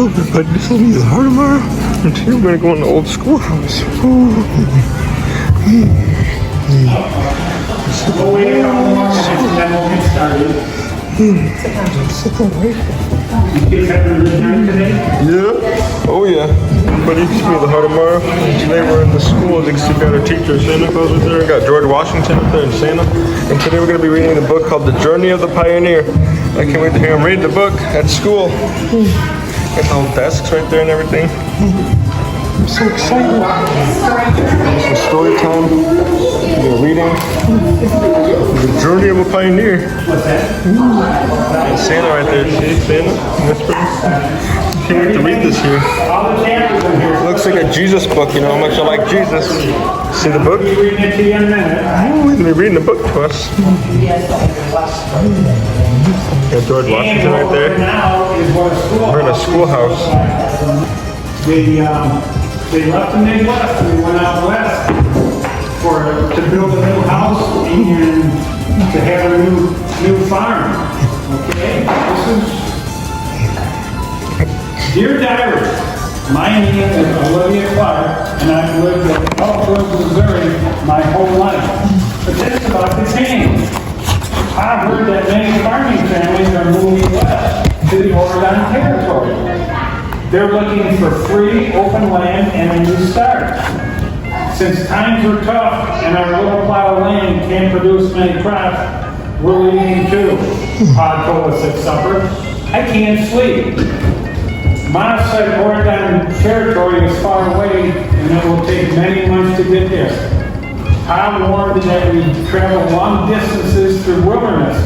everybody, this will be the Hardheadmario, and today we're gonna go in the old schoolhouse. Yeah. Oh yeah. Everybody, it's me, the Hardheadmario. Today we're in the school. As you can see, we got our teacher Santa Claus right there. We got George Washington up there and Santa. And today we're gonna be reading a book called The Journey of the Pioneer. I can't wait to hear him read the book at school. Got the whole desks right there and everything. I'm so excited. Some story time. We're reading The Journey of a Pioneer. And Santa right there. See Santa whispering? Can't wait to read this here. It looks like a Jesus book, you know how much I like Jesus. See the book? Oh, he's gonna be reading the book to us. Got George Washington right there. We're in a schoolhouse. They left the Midwest and we went out west to build a new house and to have a new farm. Okay, this is Dear Diary. My name is Olivia Clark, and I've lived in Elkwood, Missouri my whole life. But that's about to change. I've heard that many farming families are moving west to the Oregon Territory. They're looking for free, open land and a new start. Since times were tough and our little plot of land can't produce many crops, we're leaving too. Pa told us at supper. I can't sleep. Ma said Oregon Territory is far away and it will take many months to get there. Pa warned that we travel long distances through wilderness.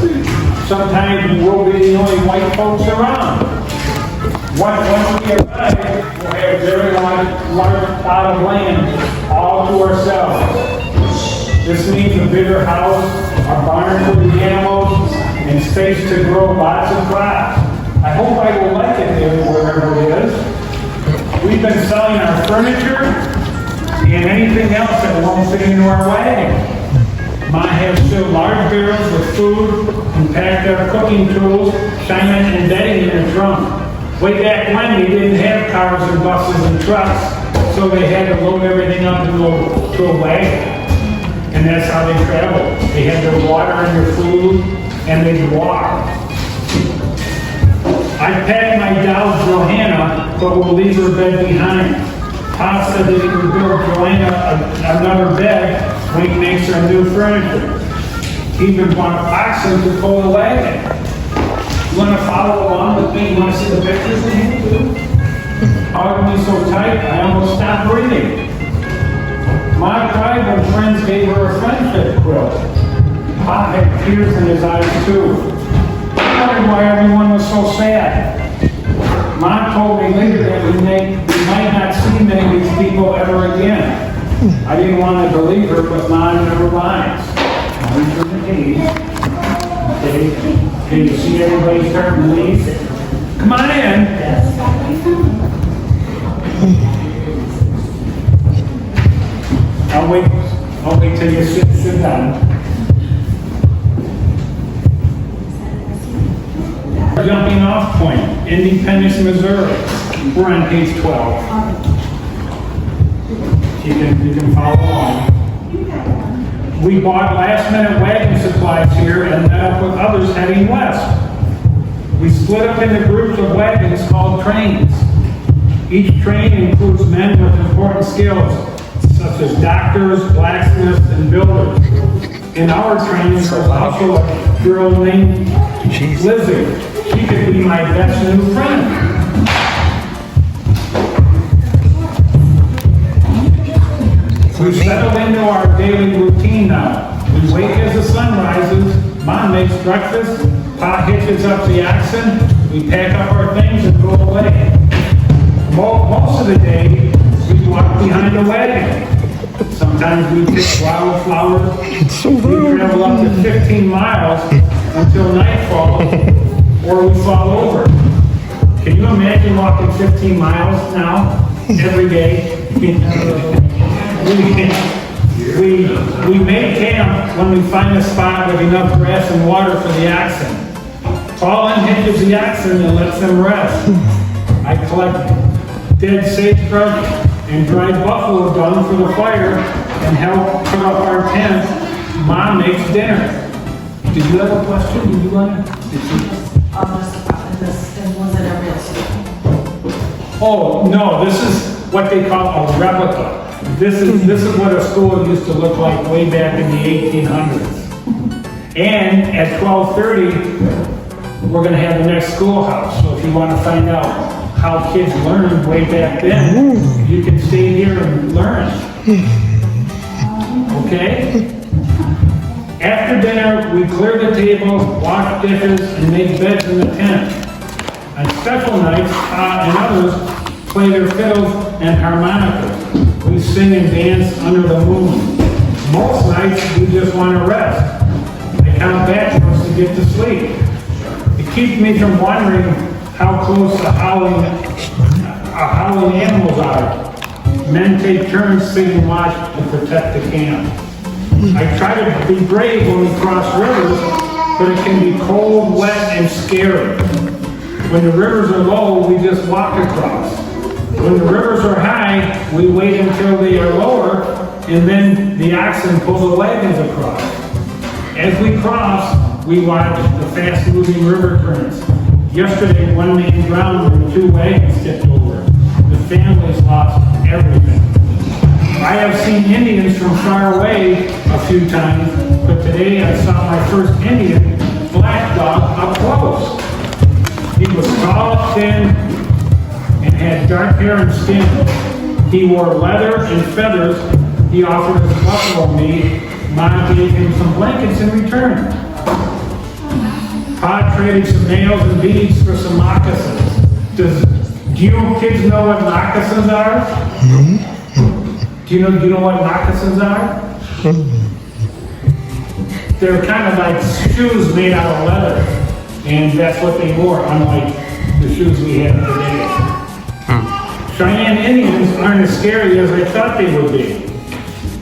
Sometimes we'll be the only white folks around. Once we arrive, we'll have a very large plot of land all to ourselves. This means a bigger house, a barn for the animals, and space to grow lots of crops. I hope I will like it there, wherever it is. We've been selling our furniture and anything else that won't fit into our wagon. Ma has filled large barrels with food and packed our cooking tools, shine and bedding in the trunk. Way back when, they didn't have cars and buses and trucks, so they had to load everything up into a wagon. And that's how they traveled. They had their water and their food, and they'd walk. I packed my doll Johanna, but we'll leave her bed behind. Pa said that he would build Johanna another bed when he makes her new furniture. He even bought oxen to pull the wagon. You want to follow along with me? You want to see the pictures we have too? Hugged me so tight, I almost stopped breathing. Ma cried when friends gave her a friendship quilt. Pa had tears in his eyes too. I wondered why everyone was so sad. Ma told me later that we might not see many of these people ever again. I didn't want to believe her, but Ma never lies. Now we turn the page. Okay. Can you see everybody starting to leave? Come on in. I'll wait till you sit down. Jumping off point, Independence, Missouri. We're on page 12. You can follow along. We bought last-minute wagon supplies here and met up with others heading west. We split up into groups of wagons called trains. Each train includes men with important skills, such as doctors, blacksmiths, and builders. In our train was also a girl named Lizzie. She could be my best new friend. We've settled into our daily routine now. We wake as the sun rises, Mom makes breakfast, Pa hitches up the oxen, we pack up our things and go away. Most of the day, we walk behind the wagon. Sometimes we pick wildflowers. We travel up to 15 miles until nightfall, or we fall over. Can you imagine walking 15 miles now, every day? We make camp when we find a spot with enough grass and water for the oxen. Paul unhitches the oxen and lets them rest. I I collect dead sagebrush and dried buffalo dung for the fire and help put up our tent. Mom makes dinner. Did you have a question? Did you want to? Was it a real school? Oh, no, this is what they call a replica. This is what a school used to look like way back in the 1800s. And at 12:30, we're gonna have the next schoolhouse. So if you wanna find out how kids learned way back then, you can stay here and learn. Okay? After dinner, we clear the tables, wash dishes, and make beds in the tent. On special nights, and others play their fiddles and harmonicas. We sing and dance under the moon. Most nights, we just want to rest. I count backwards to get to sleep. It keeps me from wondering how close the howling animals are. Men take turns sitting watch to protect the camp. I try to be brave when we cross rivers, but it can be cold, wet, and scary. When the rivers are low, we just walk across. When the rivers are high, we wait until they are lower, and then the oxen pull the wagons across. As we cross, we watch the fast-moving river currents. Yesterday, one man drowned when 2 wagons tipped over. The families lost everything. I have seen Indians from far away a few times, but today I saw my first Indian black dog up close. He was tall, thin, and had dark hair and skin. He wore leather and feathers. He offered us buffalo meat. Mom gave him some blankets in return. Pa traded some nails and beads for some moccasins. Do you kids know what moccasins are? Do you know what moccasins are? They're kind of like shoes made out of leather, and that's what they wore, unlike the shoes we have today. Cheyenne Indians aren't as scary as I thought they would be.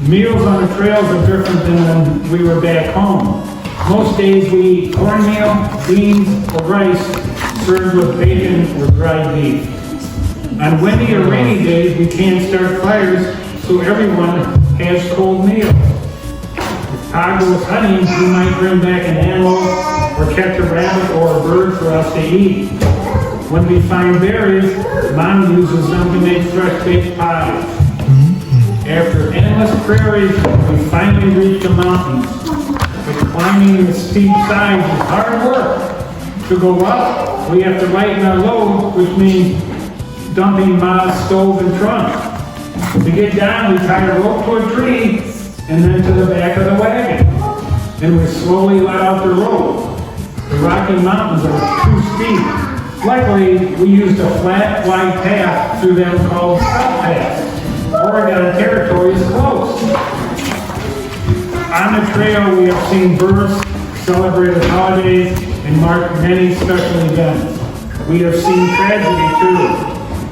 Meals on the trails are different than when we were back home. Most days we eat cornmeal, beans, or rice served with bacon or dried beef. On windy or rainy days, we can't start fires, so everyone has cold meals. If Pa goes hunting, he might bring back an antelope or catch a rabbit or a bird for us to eat. When we find berries, Mom uses them to make fresh baked pies. After endless prairies, we finally reach the mountains. But climbing the steep sides is hard work. To go up, we have to lighten our load, which means dumping Ma's stove and trunk. To get down, we tie a rope to a tree and then to the back of the wagon. Then we slowly let out the rope. The Rocky Mountains are too steep. Luckily, we used a flat, wide path through them called Scout Paths. Oregon Territory is close. On the trail, we have seen births, celebrated holidays, and marked many special events. We have seen tragedy too.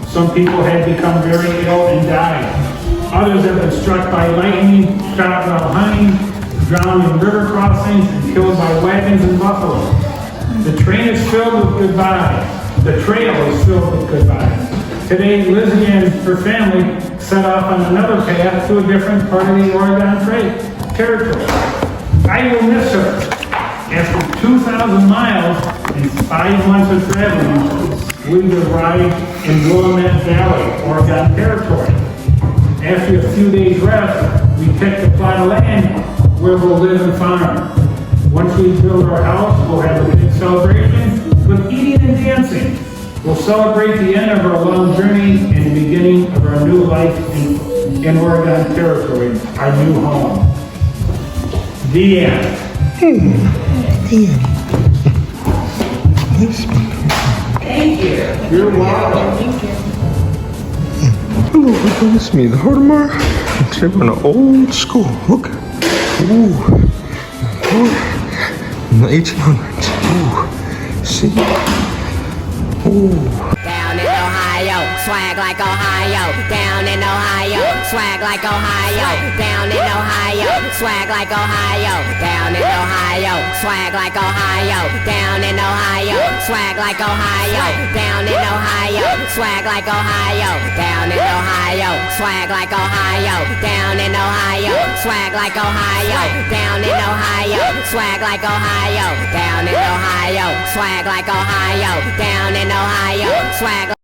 Some people have become very ill and died. Others have been struck by lightning, shot while hunting, drowned in river crossings, and killed by wagons and buffalo. The train is filled with goodbyes. The trail is filled with goodbyes. Today, Lizzie and her family set off on another path to a different part of the Oregon Territory. I will miss her. After 2,000 miles and 5 months of traveling, we arrived in Willamette Valley, Oregon Territory. After a few days rest, we picked a plot of land where we'll live and farm. Once we build our house, we'll have a big celebration with eating and dancing. We'll celebrate the end of our long journey and the beginning of our new life in Oregon Territory, our new home. The end. Thank you. You're welcome. Hello, everyone, it's me, the Hardheadmario. Today we're in an old school. Look. Ooh. In the 1800s. Ooh. See? Ooh. Down in Ohio, swag like Ohio. Down in Ohio, swag like Ohio. Down in Ohio, swag like Ohio. Down in Ohio, swag like Ohio, down in Ohio, swag like Ohio, down in Ohio, swag like Ohio, down in Ohio, swag like Ohio, down in Ohio, swag like Ohio, down in Ohio, swag like Ohio, down in Ohio, swag like Ohio, down in Ohio, swag